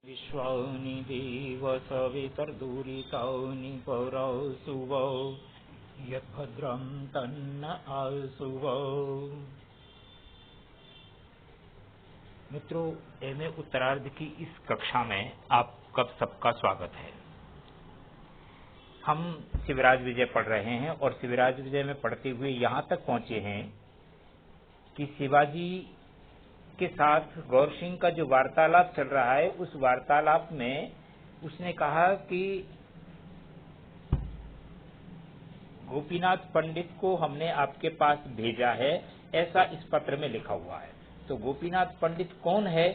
विश्वानि देव सवितर्दुरितानि पौरौ सुवौ यद्भद्रं तन्न आसुवौ। मित्रों, एमए उत्तरार्ध की इस कक्षा में आप सबका स्वागत है। हम शिवराज विजय पढ़ रहे हैं और शिवराज विजय में पढ़ते हुए यहाँ तक पहुँचे हैं कि शिवाजी के साथ गौर सिंह का जो वार्तालाप चल रहा है, उस वार्तालाप में उसने कहा कि गोपीनाथ पंडित को हमने आपके पास भेजा है, ऐसा इस पत्र में लिखा हुआ है। तो गोपीनाथ पंडित कौन है,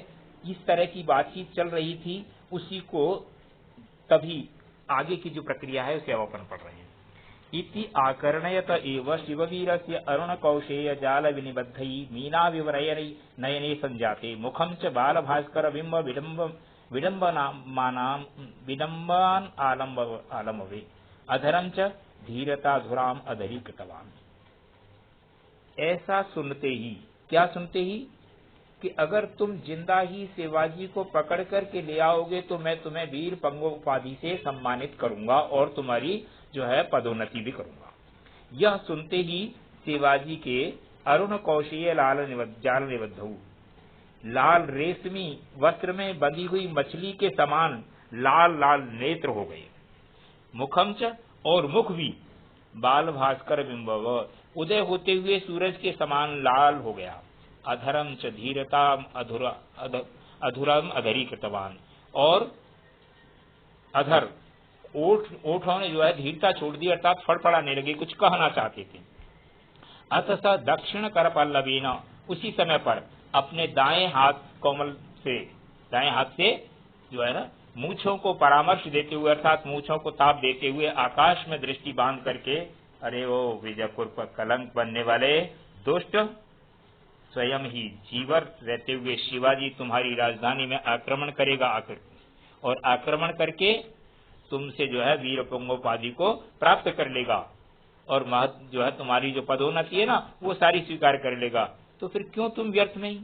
इस तरह की बातचीत चल रही थी, उसी को तभी आगे की जो प्रक्रिया है उसे अवलोकन पढ़ रहे हैं। इति आकर्णयत एव शिववीरस्य अरुणकौशेय जाल विनिबद्धै मीना विवरयरै नयने संजाते मुखं च बालभास्कर बिंब विडम्बान आलम्बवे अधरं च धीरताधुराम अधरीकृतवान्। ऐसा सुनते ही, क्या सुनते ही, कि अगर तुम जिंदा ही शिवाजी को पकड़ करके ले आओगे तो मैं तुम्हें वीर पंगो उपाधि से सम्मानित करूंगा और तुम्हारी जो है पदोन्नति भी करूंगा। यह सुनते ही शिवाजी के अरुण कौशेय जाल निबद्धौ, लाल रेशमी वस्त्र में बंधी हुई मछली के समान लाल लाल नेत्र हो गए। मुखम च, और मुख भी, बाल भास्कर बिंबव, उदय होते हुए सूरज के समान लाल हो गया। अधरम च धीरता अधुरम अधरीकृतवान, और अधर ओठों ने जो है धीरता छोड़ दी, अर्थात फड़फड़ाने लगे, कुछ कहना चाहते थे। अथ स दक्षिण कर पल्लवीन, उसी समय पर अपने दाएं हाथ कोमल से, दाएं हाथ से जो है ना मूछों को परामर्श देते हुए, अर्थात मूछों को ताप देते हुए आकाश में दृष्टि बांध करके, अरे वो विजयपुर पर कलंक बनने वाले दुष्ट, स्वयं ही जीवित रहते हुए शिवाजी तुम्हारी राजधानी में आक्रमण करेगा आकर, और आक्रमण करके तुमसे जो है वीर पंगोपाधि को प्राप्त कर लेगा, और जो है तुम्हारी जो पदोन्नति है ना वो सारी स्वीकार कर लेगा। तो फिर क्यों तुम व्यर्थ में ही?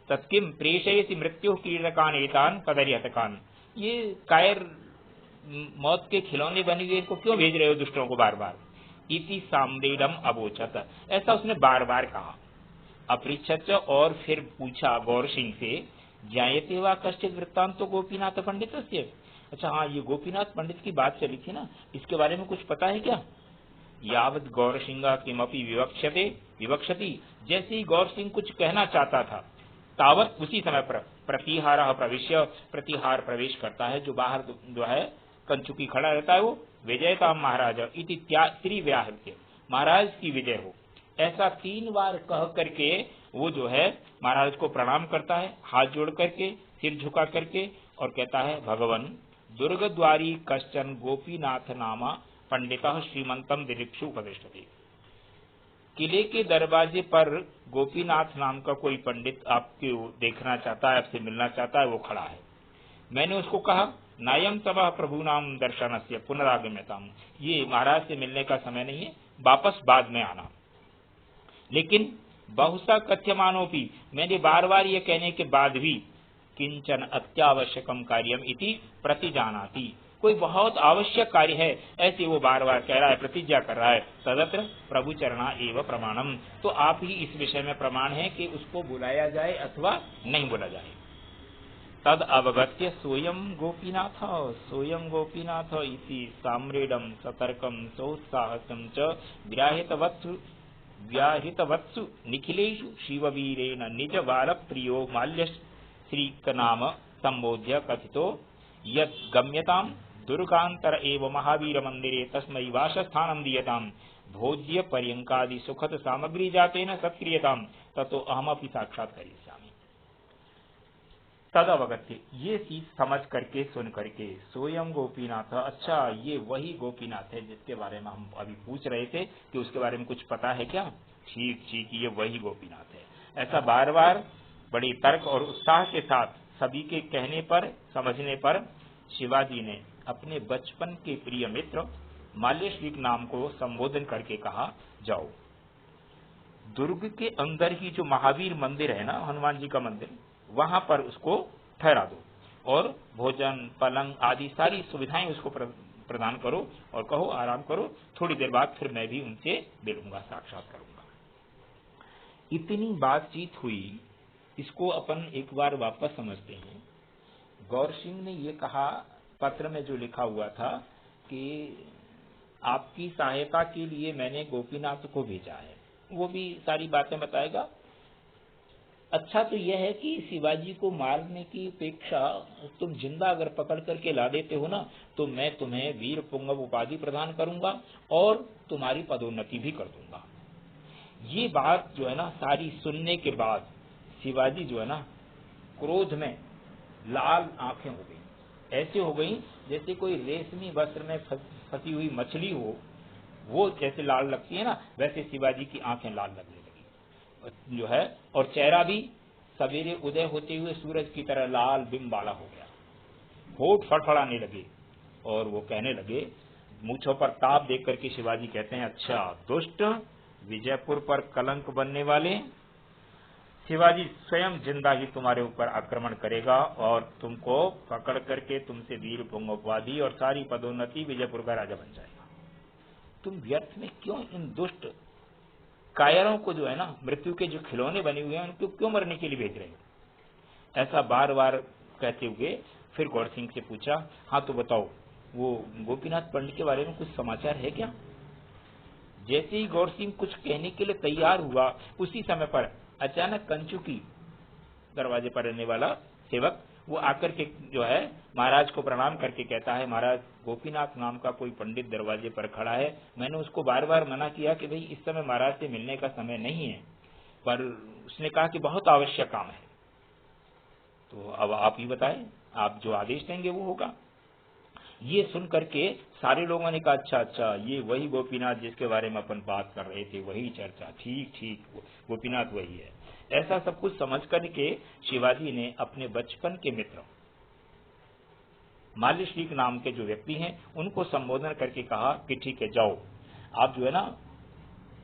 तत्किम प्रेषयसि मृत्यु कीर्णकान एतान कदर्यतकान, ये कायर मौत के खिलौने बने हुए इनको क्यों भेज रहे हो दुष्टों को बार बार। इति साम्रेडम अवोचत, ऐसा उसने बार बार कहा। अपृच्छत, और फिर पूछा गौर सिंह से, ज्ञायते वा कश्चित् वृत्तांतो गोपीनाथ पंडित से। अच्छा हाँ, ये गोपीनाथ पंडित की बात चली थी ना, इसके बारे में कुछ पता है क्या? यावत गौर सिंह किमपि विवक्षति, जैसे ही गौर सिंह कुछ कहना चाहता था, तावत उसी समय पर प्रतिहार प्रविश्य, प्रतिहार प्रवेश करता है, जो बाहर जो है कंचुकी खड़ा रहता है, वो विजयता महाराज इति त्रिव्याहृत्य, महाराज की विजय हो, ऐसा 3 बार कह करके वो जो है महाराज को प्रणाम करता है, हाथ जोड़ करके, सिर झुका करके, और कहता है, भगवन दुर्गद्वारी कश्चन गोपीनाथ नामा पंडिता श्रीमंतम दिदिक्षु उपदिष्टति। किले के दरवाजे पर गोपीनाथ नाम का कोई पंडित आपको देखना चाहता है, आपसे मिलना चाहता है, वो खड़ा है। मैंने उसको कहा, नायम तबह प्रभु नाम दर्शनस्य पुनरागम्यताम, ये महाराज से मिलने का समय नहीं है, वापस बाद में आना। लेकिन बहुसा कथ्यमानोपि, मैंने बार बार ये कहने के बाद भी, किंचन अत्यावश्यकम कार्यम इति प्रतिजानाति, कोई बहुत आवश्यक कार्य है ऐसे वो बार बार कह रहा है, प्रतिज्ञा कर रहा है। तदत्र प्रभु चरणा एवं प्रमाणम, तो आप ही इस विषय में प्रमाण है कि उसको बुलाया जाए अथवा नहीं बुला जाए। तद अवगत्य सोयम गोपीनाथ इति साम्रेडम सतर्कम सौत्साहसम च व्याहृतवत्सु निखिलेषु शिववीरेण निज बाल प्रियो माल्यश्रीक नाम संबोध्य कथितो यत् गम्यताम दुर्गांतर एव महावीर मंदिरे तस्मै वासस्थानं दीयताम भोज्य पर्यंकादि सुखद सामग्री जातेन सत्क्रियताम ततो अहमपि साक्षात् करिष्यामि। तद अवगत्य, ये चीज समझ करके, सुन करके, सोयम गोपीनाथ, अच्छा ये वही गोपीनाथ है जिसके बारे में हम अभी पूछ रहे थे कि उसके बारे में कुछ पता है क्या? ठीक ठीक, ये वही गोपीनाथ है। ऐसा बार बार बड़ी तर्क और उत्साह के साथ सभी के कहने पर, समझने पर शिवाजी ने अपने बचपन के प्रिय मित्र माल्यश्री नाम को संबोधन करके कहा, जाओ दुर्ग के अंदर ही जो महावीर मंदिर है ना, हनुमान जी का मंदिर, वहां पर उसको ठहरा दो और भोजन पलंग आदि सारी सुविधाएं उसको प्रदान करो और कहो आराम करो, थोड़ी देर बाद फिर मैं भी उनसे मिलूंगा, साक्षात करूंगा। इतनी बातचीत हुई, इसको अपन एक बार वापस समझते हैं। गौर सिंह ने ये कहा, पत्र में जो लिखा हुआ था कि आपकी सहायता के लिए मैंने गोपीनाथ को भेजा है, वो भी सारी बातें बताएगा। अच्छा तो यह है कि शिवाजी को मारने की अपेक्षा तुम जिंदा अगर पकड़ करके ला देते हो ना, तो मैं तुम्हें वीर पुंगव उपाधि प्रदान करूंगा और तुम्हारी पदोन्नति भी कर दूंगा। ये बात जो है ना सारी सुनने के बाद शिवाजी जो है ना क्रोध में लाल आंखें हो गई, ऐसे हो गई जैसे कोई रेशमी वस्त्र में फंसी हुई मछली हो, वो जैसे लाल लगती है ना, वैसे शिवाजी की आंखें लाल लगने लगी जो है, और चेहरा भी सवेरे उदय होते हुए सूरज की तरह लाल बिंब वाला हो गया। होठ फड़फड़ाने लगे और वो कहने लगे, मूंछों पर ताप देख करके शिवाजी कहते हैं, अच्छा दुष्ट, विजयपुर पर कलंक बनने वाले, शिवाजी स्वयं जिंदा ही तुम्हारे ऊपर आक्रमण करेगा और तुमको पकड़ करके तुमसे वीर पुंगव उपाधि और सारी पदोन्नति, विजयपुर का राजा बन जाएगा। तुम व्यर्थ में क्यों इन दुष्ट कायरों को जो है ना मृत्यु के जो खिलौने बने हुए हैं उनको क्यों मरने के लिए भेज रहे हो? ऐसा बार बार कहते हुए फिर गौर सिंह से पूछा, हाँ तो बताओ वो गोपीनाथ पंडित के बारे में कुछ समाचार है क्या? जैसे ही गौर सिंह कुछ कहने के लिए तैयार हुआ, उसी समय पर अचानक कंचुकी दरवाजे पर रहने वाला सेवक वो आकर के जो है महाराज को प्रणाम करके कहता है, महाराज गोपीनाथ नाम का कोई पंडित दरवाजे पर खड़ा है, मैंने उसको बार बार मना किया कि भाई इस समय महाराज से मिलने का समय नहीं है, पर उसने कहा कि बहुत आवश्यक काम है। तो अब आप ही बताएं, आप जो आदेश देंगे वो होगा। ये सुन करके सारे लोगों ने कहा, अच्छा अच्छा, ये वही गोपीनाथ जिसके बारे में अपन बात कर रहे थे, वही चर्चा, ठीक ठीक, गोपीनाथ वही है। ऐसा सब कुछ समझ करके शिवाजी ने अपने बचपन के मित्र माल्यश्रीक नाम के जो व्यक्ति हैं उनको संबोधन करके कहा कि ठीक है, जाओ आप जो है ना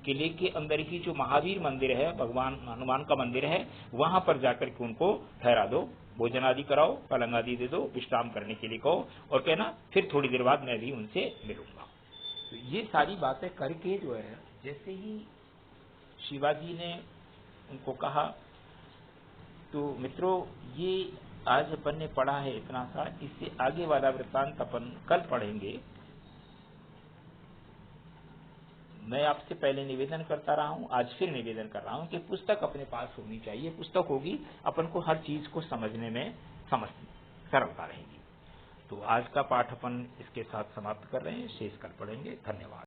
किले के अंदर ही जो महावीर मंदिर है, भगवान हनुमान का मंदिर है, वहां पर जाकर के उनको ठहरा दो, भोजन आदि कराओ, पलंग आदि दे दो, विश्राम करने के लिए कहो और कहना फिर थोड़ी देर बाद मैं भी उनसे मिलूंगा। तो ये सारी बातें करके जो है जैसे ही शिवाजी ने उनको कहा, तो मित्रों ये आज अपन ने पढ़ा है इतना सा, इससे आगे वाला वृत्तांत अपन कल पढ़ेंगे। मैं आपसे पहले निवेदन करता रहा हूं, आज फिर निवेदन कर रहा हूं कि पुस्तक अपने पास होनी चाहिए। पुस्तक होगी अपन को हर चीज को समझने में सरलता रहेगी। तो आज का पाठ अपन इसके साथ समाप्त कर रहे हैं, शेष कल पढ़ेंगे। धन्यवाद।